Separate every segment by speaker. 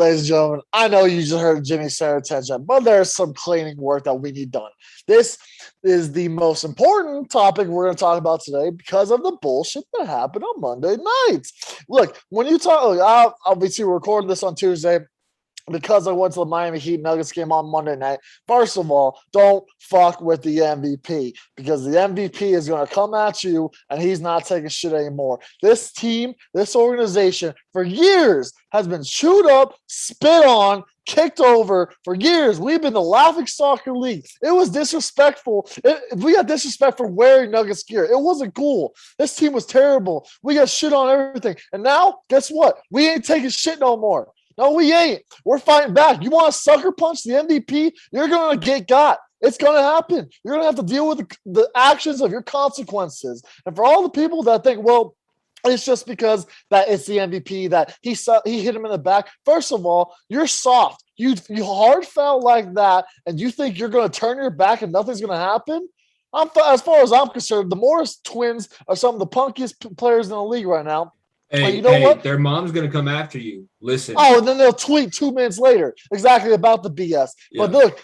Speaker 1: ladies and gentlemen, I know you just heard Jimmy Saratech, but there's some cleaning work that we need done. This is the most important topic we're going to talk about today because of the bullshit that happened on Monday nights. Look, when you talk, obviously we're recording this on Tuesday, because I went to the Miami Heat Nuggets game on Monday night. First of all, don't fuck with the MVP because the MVP is going to come at you and he's not taking shit anymore. This team, this organization for years has been chewed up, spit on, kicked over for years. We've been the laughing stock of the league. It was disrespectful. We got disrespect for wearing Nuggets gear. It wasn't cool. This team was terrible. We got shit on everything. And now, guess what? We ain't taking shit no more. No, we ain't. We're fighting back. You want to sucker punch the MVP? You're going to get got. It's going to happen. You're going to have to deal with the actions of your consequences. And for all the people that think, well, it's just because that it's the MVP that he hit him in the back. First of all, you're soft. You hard foul like that, and you think you're going to turn your back and nothing's going to happen? As far as I'm concerned, the Morris twins are some of the punkiest players in the league right now.
Speaker 2: Hey, what? Their mom's going to come after you. Listen.
Speaker 1: Oh, and then they'll tweet 2 minutes later exactly about the BS. Yeah. But look,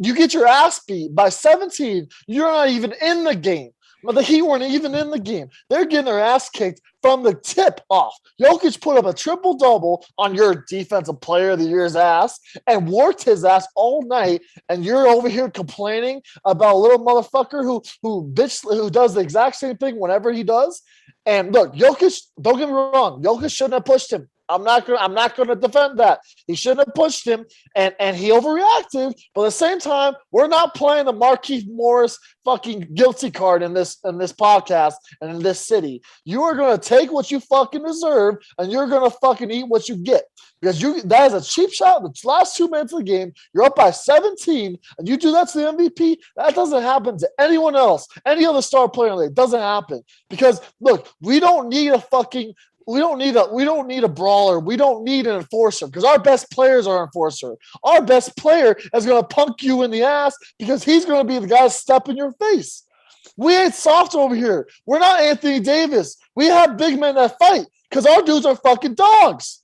Speaker 1: you get your ass beat by 17. You're not even in the game. But the Heat weren't even in the game. They're getting their ass kicked from the tip off. Jokic put up a triple-double on your defensive player of the year's ass and worked his ass all night, and you're over here complaining about a little motherfucker who does the exact same thing whenever he does. And look, Jokic, don't get me wrong, Jokic shouldn't have pushed him. I'm not gonna defend that. He shouldn't have pushed him, and he overreacted. But at the same time, we're not playing the Markieff Morris fucking guilty card in this podcast and in this city. You are gonna take what you fucking deserve, and you're gonna fucking eat what you get. Because that is a cheap shot. The last 2 minutes of the game, you're up by 17, and you do that to the MVP. That doesn't happen to anyone else, any other star player in the league. It doesn't happen. Because look, we don't need a brawler. We don't need an enforcer because our best players are enforcer. Our best player is going to punk you in the ass because he's going to be the guy to step in your face. We ain't soft over here. We're not Anthony Davis. We have big men that fight because our dudes are fucking dogs.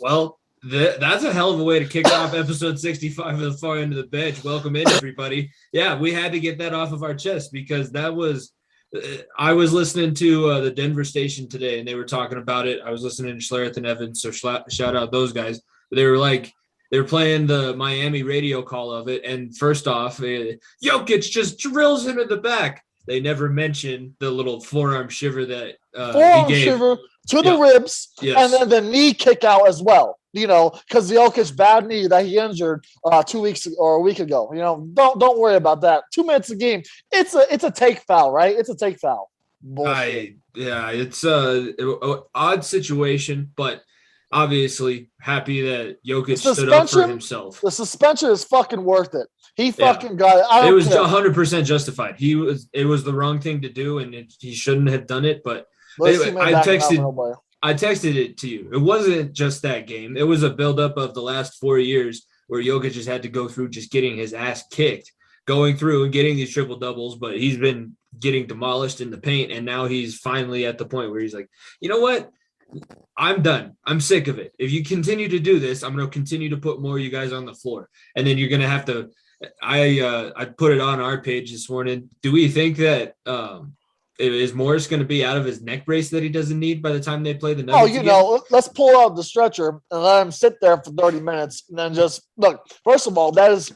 Speaker 2: Well, that's a hell of a way to kick off episode 65 of The Far End of the Bench. Welcome in, everybody. Yeah, we had to get that off of our chest because that was – I was listening to the Denver station today, and they were talking about it. I was listening to Schlereth and Evans, so shout out those guys. They were playing the Miami radio call of it, and first off, Jokic just drills him in the back. They never mentioned the little forearm shiver that he gave.
Speaker 1: Shiver to the ribs, yes. And then the knee kick out as well. Because the Jokic bad knee that he injured 2 weeks or a week ago. Don't worry about that. 2 minutes a game. It's a take foul, right? It's a take foul.
Speaker 2: It's a odd situation, but obviously happy that Jokic stood up for himself.
Speaker 1: The suspension is fucking worth it. He fucking got it.
Speaker 2: It was 100% justified. It was the wrong thing to do, and he shouldn't have done it. But anyway, I texted it to you. It wasn't just that game. It was a buildup of the last 4 years where Jokic just had to go through just getting his ass kicked, going through and getting these triple doubles, but he's been getting demolished in the paint, and now he's finally at the point where he's like, you know what? I'm done. I'm sick of it. If you continue to do this, I'm going to continue to put more of you guys on the floor. And then you're going to have to I put it on our page this morning. Do we think that is Morris going to be out of his neck brace that he doesn't need by the time they play the Nuggets again?
Speaker 1: Let's pull out the stretcher and let him sit there for 30 minutes and then just look. First of all, that is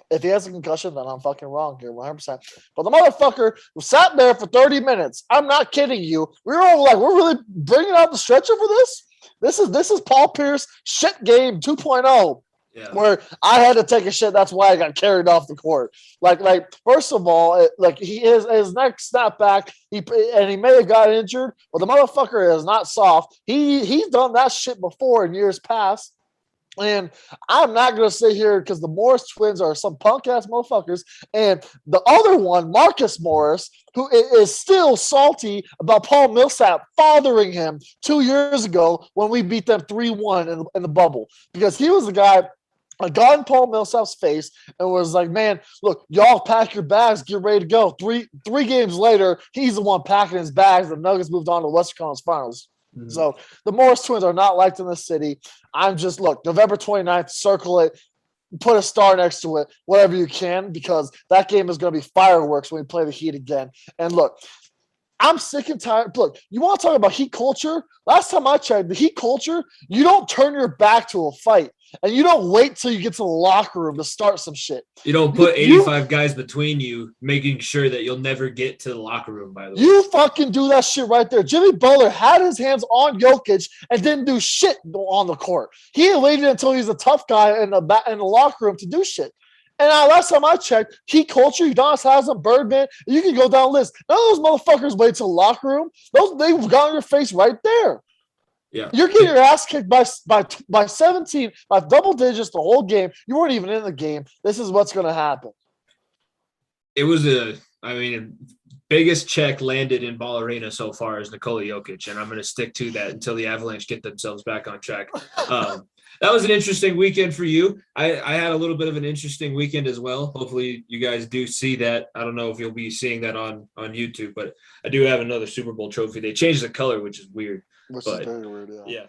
Speaker 1: if he has a concussion, then I'm fucking wrong here, 100%. But the motherfucker who sat there for 30 minutes, I'm not kidding you. We were all like, we're really bringing out the stretcher for this? This is Paul Pierce shit game 2.0. Yeah. Where I had to take a shit, that's why I got carried off the court. Like first of all, his neck snapped back, he may have got injured, but the motherfucker is not soft. He's done that shit before in years past. And I'm not going to sit here because the Morris twins are some punk-ass motherfuckers. And the other one, Marcus Morris, who is still salty about Paul Millsap fathering him 2 years ago when we beat them 3-1 in the bubble. Because he was the guy – I got in Paul Millsap's face and was like, man, look, y'all pack your bags, get ready to go. Three games later, he's the one packing his bags. The Nuggets moved on to the Western Conference Finals. Mm-hmm. So the Morris twins are not liked in the city. I'm just, look, November 29th, circle it, put a star next to it, whatever you can, because that game is going to be fireworks when we play the Heat again. And look, I'm sick and tired. Look, you want to talk about Heat culture? Last time I checked, the Heat culture, you don't turn your back to a fight. And you don't wait till you get to the locker room to start some shit.
Speaker 2: You don't put 85 guys between you, making sure that you'll never get to the locker room, by the way.
Speaker 1: You fucking do that shit right there. Jimmy Butler had his hands on Jokic and didn't do shit on the court. He waited until he's a tough guy in the locker room to do shit. And last time I checked, Heat culture, Udonis Haslem, Birdman, you can go down the list. None of those motherfuckers wait till the locker room. They've got in your face right there.
Speaker 2: Yeah.
Speaker 1: You're getting your ass kicked by 17, by double digits the whole game. You weren't even in the game. This is what's going to happen.
Speaker 2: It was biggest check landed in Ball Arena so far is Nikola Jokic, and I'm going to stick to that until the Avalanche get themselves back on track. That was an interesting weekend for you. I had a little bit of an interesting weekend as well. Hopefully you guys do see that. I don't know if you'll be seeing that on YouTube, but I do have another Super Bowl trophy. They changed the color, which is weird.
Speaker 1: Which is very weird, yeah.